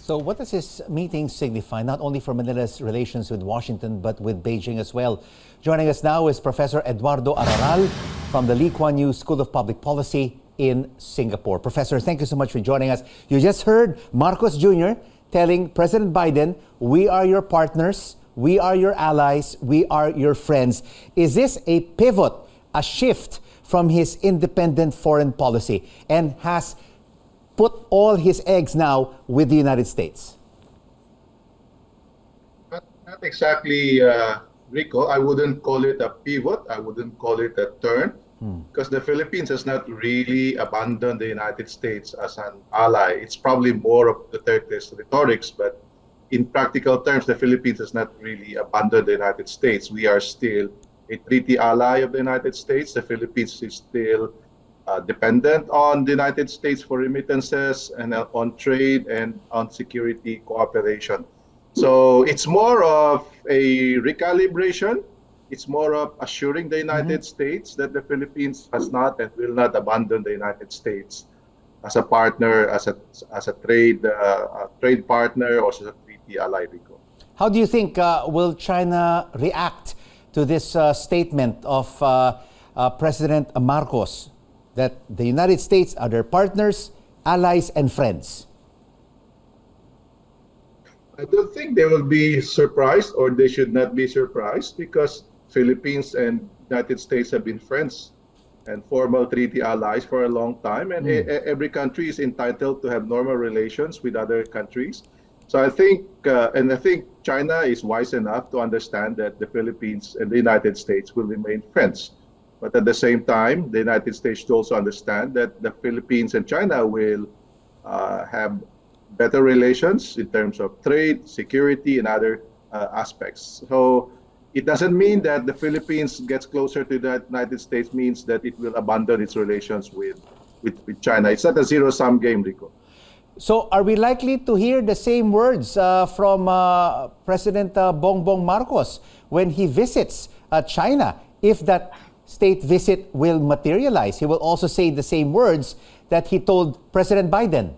So what does this meeting signify, not only for Manila's relations with Washington, but with Beijing as well? Joining us now is Professor Eduardo Araral from the Kuan School of Public Policy in Singapore. Professor, thank you so much for joining us. You just heard Marcos Jr. telling President Biden, we are your partners, we are your allies, we are your friends. Is this a pivot, a shift from his independent foreign policy, and has put all his eggs now with the United States? Not exactly, Rico. I wouldn't call it a pivot. I wouldn't call it a turn, because the Philippines has not really abandoned the United States as an ally. It's probably more of the Turkish rhetorics, but in practical terms, the Philippines has not really abandoned the United States. We are still a treaty ally of the United States. The Philippines is still dependent on the United States for remittances and on trade and on security cooperation. So it's more of a recalibration. It's more of assuring the United States that the Philippines has not and will not abandon the United States as a partner, as a trade partner, or as a treaty ally. Rico. How do you think will China react to this statement of President Marcos, that the United States are their partners, allies, and friends? I don't think they will be surprised, or they should not be surprised, because Philippines and United States have been friends and formal treaty allies for a long time, and every country is entitled to have normal relations with other countries. So I think, and I think China is wise enough to understand that the Philippines and the United States will remain friends. But at the same time, the United States should also understand that the Philippines and China will have better relations in terms of trade, security, and other aspects. So it doesn't mean that the Philippines gets closer to the United States means that it will abandon its relations with China. It's not a zero-sum game, Rico. So are we likely to hear the same words from President Bongbong Marcos when he visits China? If that state visit will materialize, he will also say the same words that he told President Biden.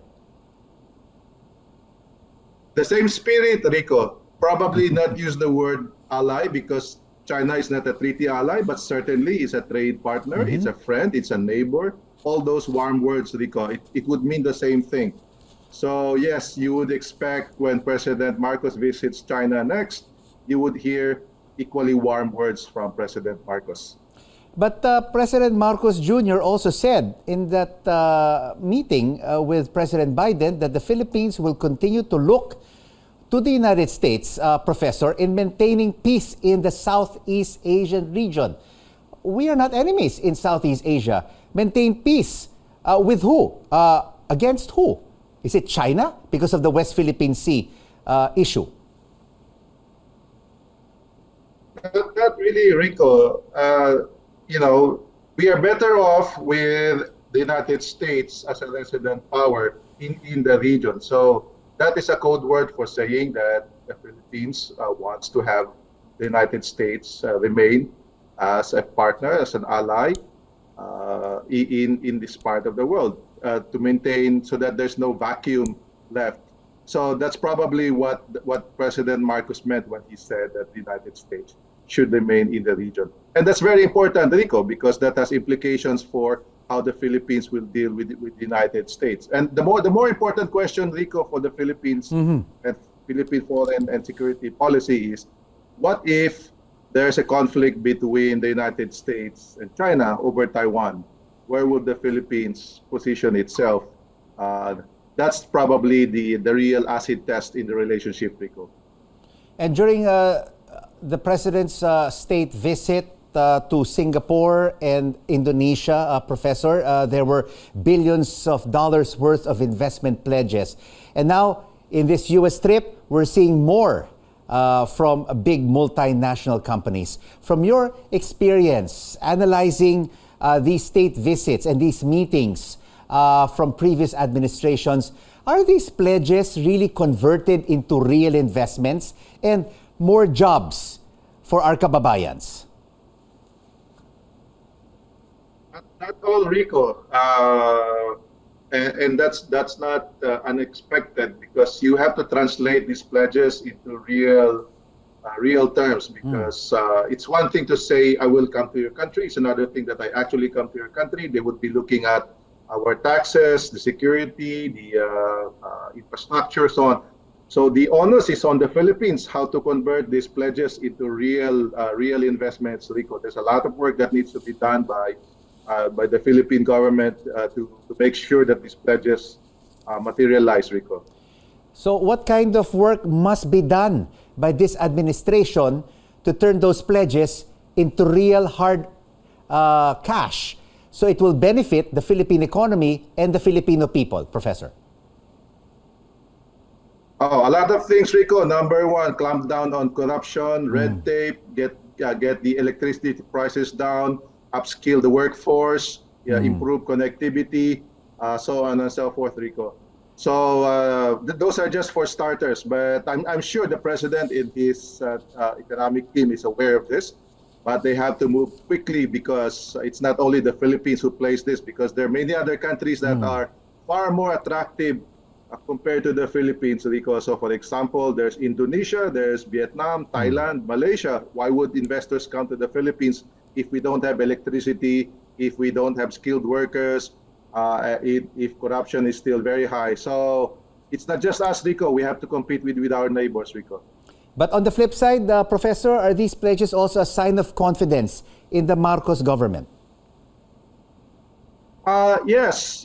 The same spirit, Rico. Probably not use the word ally, because China is not a treaty ally, but certainly is a trade partner, it's a friend, it's a neighbor. All those warm words, Rico, it would mean the same thing. So yes, you would expect when President Marcos visits China next, you would hear equally warm words from President Marcos. But President Marcos Jr. also said in that meeting with President Biden that the Philippines will continue to look to the United States, Professor, in maintaining peace in the Southeast Asian region. We are not enemies in Southeast Asia. Maintain peace with who? Against who? Is it China because of the West Philippine Sea issue? Not really, Rico. You know, we are better off with the United States as a resident power in the region. So that is a code word for saying that the Philippines wants to have the United States remain as a partner, as an ally in this part of the world, to maintain so that there's no vacuum left. So that's probably what President Marcos meant when he said that the United States should remain in the region. And that's very important, Rico, because that has implications for how the Philippines will deal with the United States. And the more important question, Rico, for the Philippines and Philippine foreign and security policy is, what if there's a conflict between the United States and China over Taiwan? Where would the Philippines position itself? That's probably the real acid test in the relationship, Rico. And during the President's state visit to Singapore and Indonesia, Professor, there were billions of dollars worth of investment pledges. And now, in this U.S. trip, we're seeing more from big multinational companies. From your experience analyzing these state visits and these meetings from previous administrations, are these pledges really converted into real investments and more jobs for our kababayans? Not all, Rico. and that's not unexpected, because you have to translate these pledges into real terms, because it's one thing to say I will come to your country. It's another thing that I actually come to your country. They would be looking at our taxes, the security, the infrastructure, so on. So the onus is on the Philippines how to convert these pledges into real investments, Rico. There's a lot of work that needs to be done by the Philippine government to make sure that these pledges materialize, Rico. So what kind of work must be done by this administration to turn those pledges into real hard cash, so it will benefit the Philippine economy and the Filipino people, Professor? Oh, a lot of things, Rico. Number one, clamp down on corruption, red tape, get the electricity prices down, upskill the workforce, improve connectivity, so on and so forth, Rico. So those are just for starters, but I'm sure the president in his economic team is aware of this, but they have to move quickly, because it's not only the Philippines who plays this, because there are many other countries that are far more attractive compared to the Philippines, Rico. So for example, there's Indonesia, there's Vietnam, Thailand, Malaysia. Why would investors come to the Philippines if we don't have electricity, if we don't have skilled workers, if corruption is still very high? So it's not just us, Rico. We have to compete with our neighbors, Rico. But on the flip side, Professor, are these pledges also a sign of confidence in the Marcos government? Yes.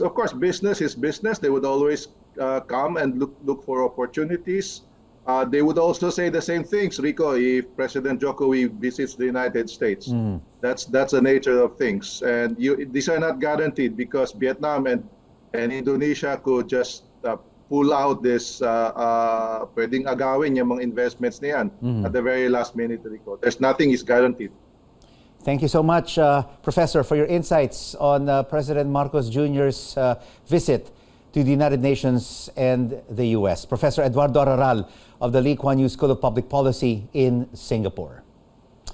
Of course, business is business. They would always come and look for opportunities. They would also say the same things, Rico, if President Jokowi visits the United States. That's the nature of things. And these are not guaranteed, because Vietnam and Indonesia could just pull out this pwedeng agawin yung mga investments niyan at the very last minute, Rico. There's nothing is guaranteed. Thank you so much, Professor, for your insights on President Marcos Jr.'s visit to the United Nations and the U.S. Professor Eduardo Araral of the Lee Kuan Yew School of Public Policy in Singapore.